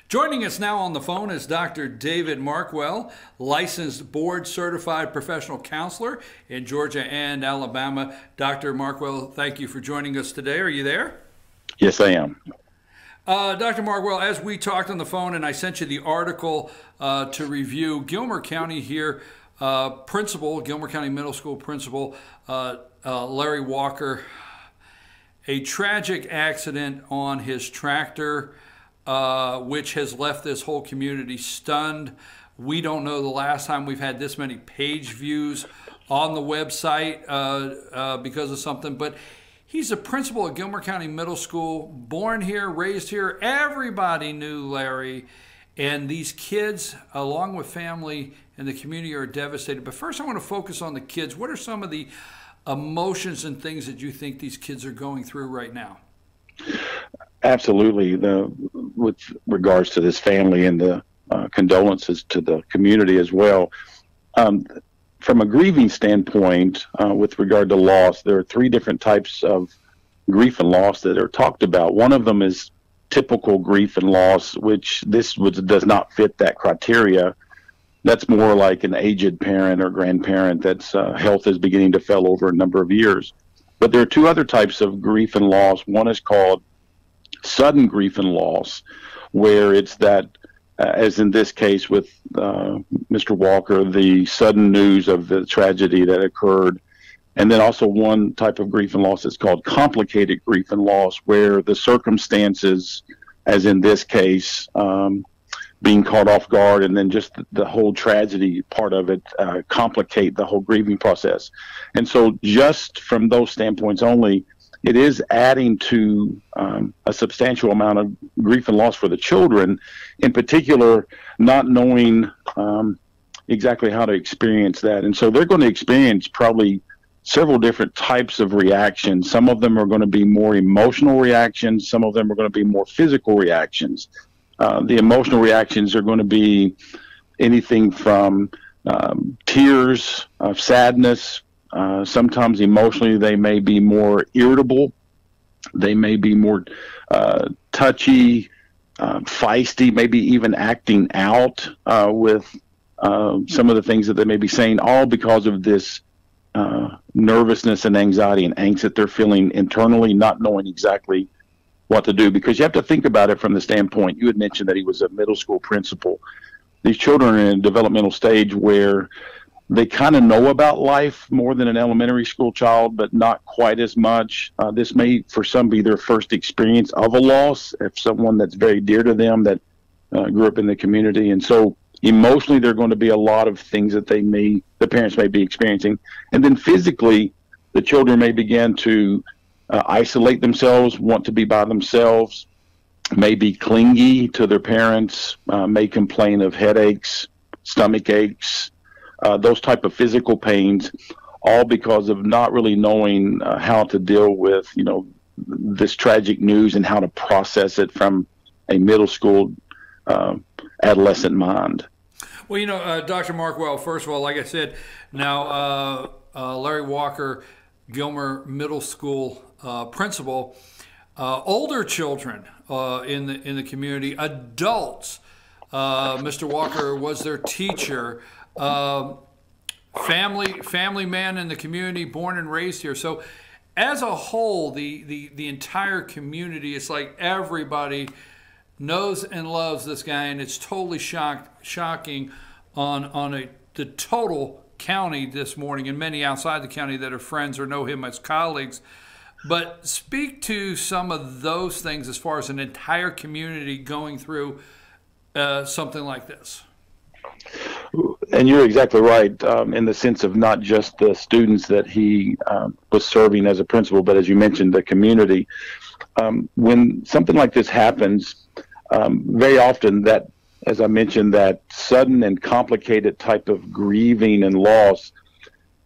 Joining us now on the phone is Dr. David Markwell, licensed board-certified professional counselor in Georgia and Alabama. Dr. Markwell, thank you for joining us today. Are you there? Yes, I am. Dr. Markwell, as we talked on the phone and I sent you the article to review, Gilmer County here, Gilmer County Middle School principal, Larry Walker, a tragic accident on his tractor, which has left this whole community stunned. We don't know the last time we've had this many page views on the website because of something, but he's a principal at Gilmer County Middle School, born here, raised here. Everybody knew Larry, and these kids, along with family and the community, are devastated. But first I want to focus on the kids. What are some of the emotions and things that you think these kids are going through right now? Absolutely. With regards to this family and the condolences to the community as well. From a grieving standpoint, with regard to loss, there are three different types of grief and loss that are talked about. One of them is typical grief and loss, which does not fit that criteria. That's more like an aged parent or grandparent that's health is beginning to fail over a number of years. But there are two other types of grief and loss. One is called sudden grief and loss, where it's that, as in this case with Mr. Walker, the sudden news of the tragedy that occurred. And then also one type of grief and loss is called complicated grief and loss, where the circumstances, as in this case, being caught off guard and then just the whole tragedy part of it complicate the whole grieving process. And so just from those standpoints only, it is adding to a substantial amount of grief and loss for the children, in particular, not knowing exactly how to experience that. And so they're going to experience probably several different types of reactions. Some of them are going to be more emotional reactions. Some of them are going to be more physical reactions. The emotional reactions are going to be anything from tears, sadness. Sometimes emotionally they may be more irritable. They may be more touchy, feisty, maybe even acting out with some of the things that they may be saying, all because of this nervousness and anxiety and angst that they're feeling internally, not knowing exactly what to do. Because you have to think about it from the standpoint, you had mentioned that he was a middle school principal. These children are in a developmental stage where they kind of know about life more than an elementary school child, but not quite as much. This may, for some, be their first experience of a loss, if someone that's very dear to them that grew up in the community. And so emotionally, there are going to be a lot of things that the parents may be experiencing. And then physically, the children may begin to isolate themselves, want to be by themselves, may be clingy to their parents, may complain of headaches, stomach aches, those type of physical pains, all because of not really knowing how to deal with, this tragic news and how to process it from a middle school adolescent mind. Well, Dr. Markwell, first of all, like I said, now Larry Walker, Gilmer Middle School principal, older children in the community, adults. Mr. Walker was their teacher. Family man in the community, born and raised here. So as a whole, the entire community, it's like everybody knows and loves this guy, and it's totally shocking on the total county this morning, and many outside the county that are friends or know him as colleagues. But speak to some of those things as far as an entire community going through something like this. And you're exactly right in the sense of not just the students that he was serving as a principal, but as you mentioned, the community. When something like this happens, very often that, as I mentioned, that sudden and complicated type of grieving and loss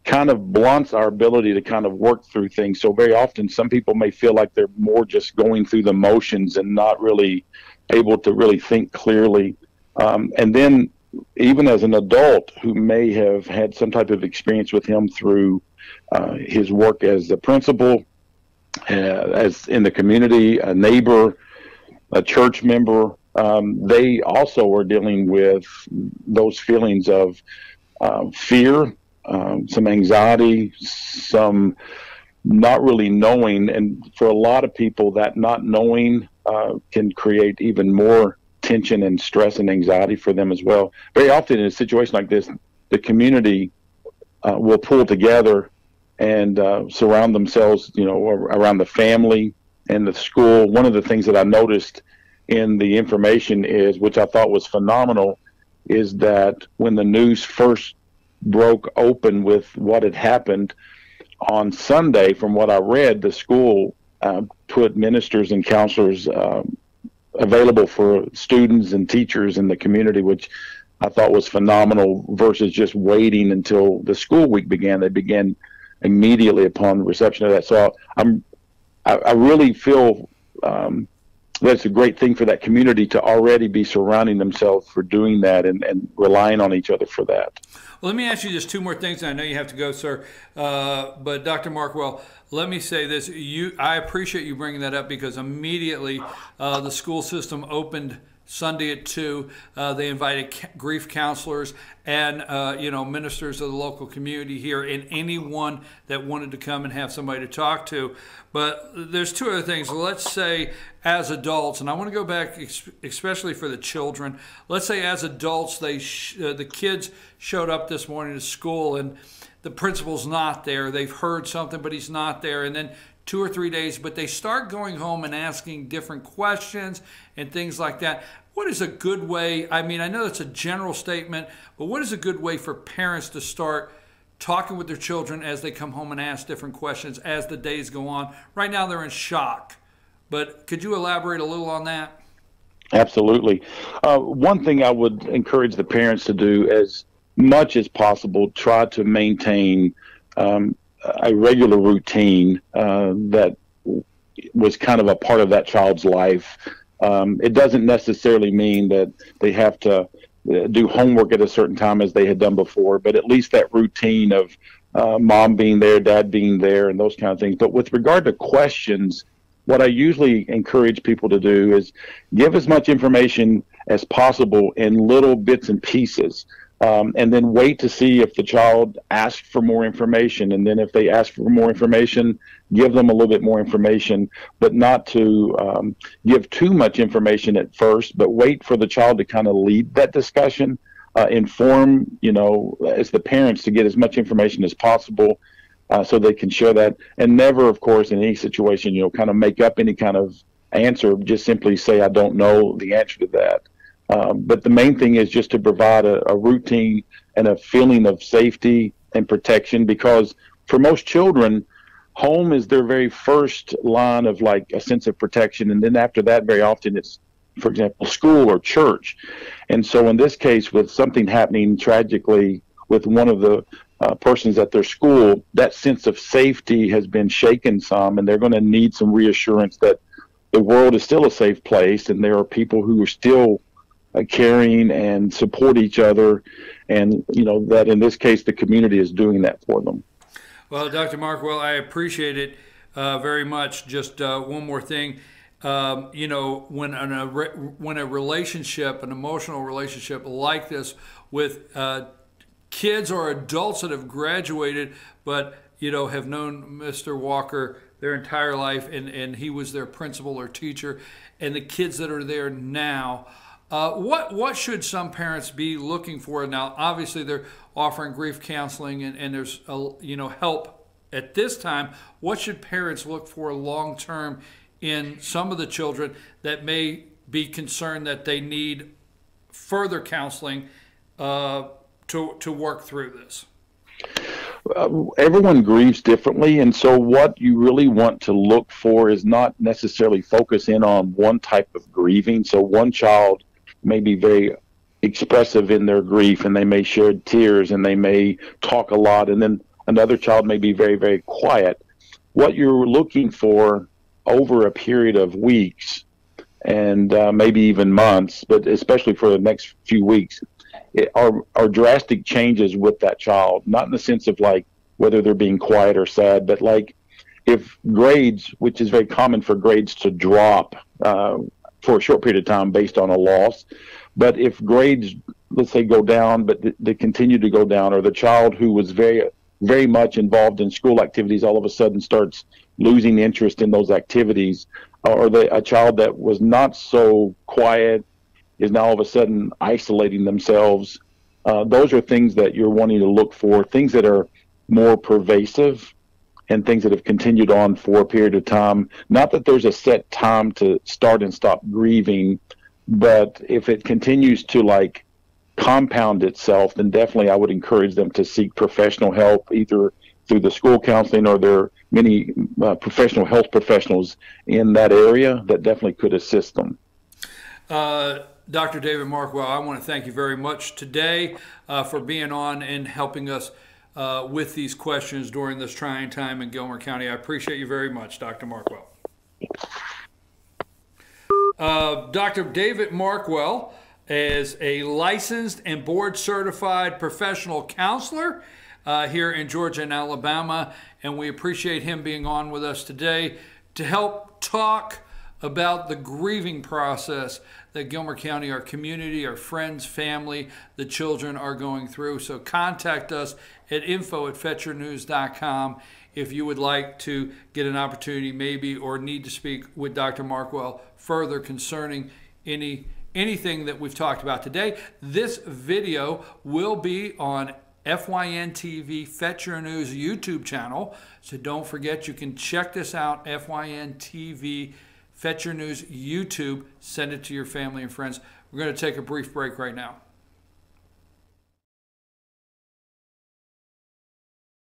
kind of blunts our ability to kind of work through things. So very often some people may feel like they're more just going through the motions and not really able to really think clearly. And then even as an adult who may have had some type of experience with him through his work as the principal, as in the community, a neighbor, a church member, they also are dealing with those feelings of fear, some anxiety, some not really knowing. And for a lot of people, that not knowing can create even more tension and stress and anxiety for them as well. Very often in a situation like this, the community will pull together and surround themselves, around the family and the school. One of the things that I noticed in the information is, which I thought was phenomenal, is that when the news first broke open with what had happened on Sunday, from what I read, the school put ministers and counselors available for students and teachers in the community, which I thought was phenomenal, versus just waiting until the school week began. They began immediately upon the reception of that. So I really feel that's a great thing for that community to already be surrounding themselves for doing that and relying on each other for that. Well, let me ask you just two more things, and I know you have to go, sir. But Dr. Markwell, let me say this. I appreciate you bringing that up, because immediately the school system opened Sunday at 2. They invited grief counselors and ministers of the local community here, and anyone that wanted to come and have somebody to talk to. But there's two other things. Let's say as adults, and I want to go back especially for the children. Let's say as adults, the kids showed up this morning to school and the principal's not there. They've heard something, but he's not there. And then 2 or 3 days, but they start going home and asking different questions and things like that. What is a good way? I mean, I know that's a general statement, but what is a good way for parents to start talking with their children as they come home and ask different questions as the days go on? Right now they're in shock, but could you elaborate a little on that? Absolutely. One thing I would encourage the parents to do, as much as possible, try to maintain a regular routine that was kind of a part of that child's life. It doesn't necessarily mean that they have to do homework at a certain time as they had done before, but at least that routine of mom being there, dad being there, and those kind of things. But with regard to questions, what I usually encourage people to do is give as much information as possible in little bits and pieces. And then wait to see if the child asks for more information. And then if they ask for more information, give them a little bit more information, but not to give too much information at first, but wait for the child to kind of lead that discussion, inform, as the parents, to get as much information as possible so they can share that. And never, of course, in any situation, kind of make up any kind of answer. Just simply say, I don't know the answer to that. But the main thing is just to provide a routine and a feeling of safety and protection, because for most children, home is their very first line of like a sense of protection. And then after that, very often it's, for example, school or church. And so in this case, with something happening tragically with one of the persons at their school, that sense of safety has been shaken some, and they're going to need some reassurance that the world is still a safe place and there are people who are still caring and support each other, and that in this case the community is doing that for them. Well, Dr. Markwell, I appreciate it very much. Just one more thing, when a relationship, an emotional relationship like this with kids or adults that have graduated but have known Mr. Walker their entire life, and he was their principal or teacher, and the kids that are there now, what should some parents be looking for? Now, obviously, they're offering grief counseling, and there's help at this time. What should parents look for long term in some of the children that may be concerned that they need further counseling to work through this? Everyone grieves differently, and so what you really want to look for is not necessarily focus in on one type of grieving. So one child may be very expressive in their grief, and they may shed tears, and they may talk a lot, and then another child may be very, very quiet. What you're looking for over a period of weeks and maybe even months, but especially for the next few weeks, are drastic changes with that child, not in the sense of like whether they're being quiet or sad, but like if grades, which is very common for grades to drop for a short period of time based on a loss. But if grades, let's say, go down, but they continue to go down, or the child who was very, very much involved in school activities all of a sudden starts losing interest in those activities, or a child that was not so quiet is now all of a sudden isolating themselves, those are things that you're wanting to look for, things that are more pervasive and things that have continued on for a period of time. Not that there's a set time to start and stop grieving, but if it continues to like compound itself, then definitely I would encourage them to seek professional help, either through the school counseling, or there are many professional health professionals in that area that definitely could assist them. Dr. David Markwell, I want to thank you very much today for being on and helping us with these questions during this trying time in Gilmer County. I appreciate you very much, Dr. Markwell. Dr. David Markwell is a licensed and board-certified professional counselor here in Georgia and Alabama, and we appreciate him being on with us today to help talk about the grieving process that Gilmer County, our community, our friends, family, the children are going through. So contact us at info@fetchernews.com if you would like to get an opportunity maybe or need to speak with Dr. Markwell further concerning anything that we've talked about today. This video will be on FYNTV Fetcher News YouTube channel. So don't forget, you can check this out, FYNTV Fetcher News YouTube. Send it to your family and friends. We're going to take a brief break right now.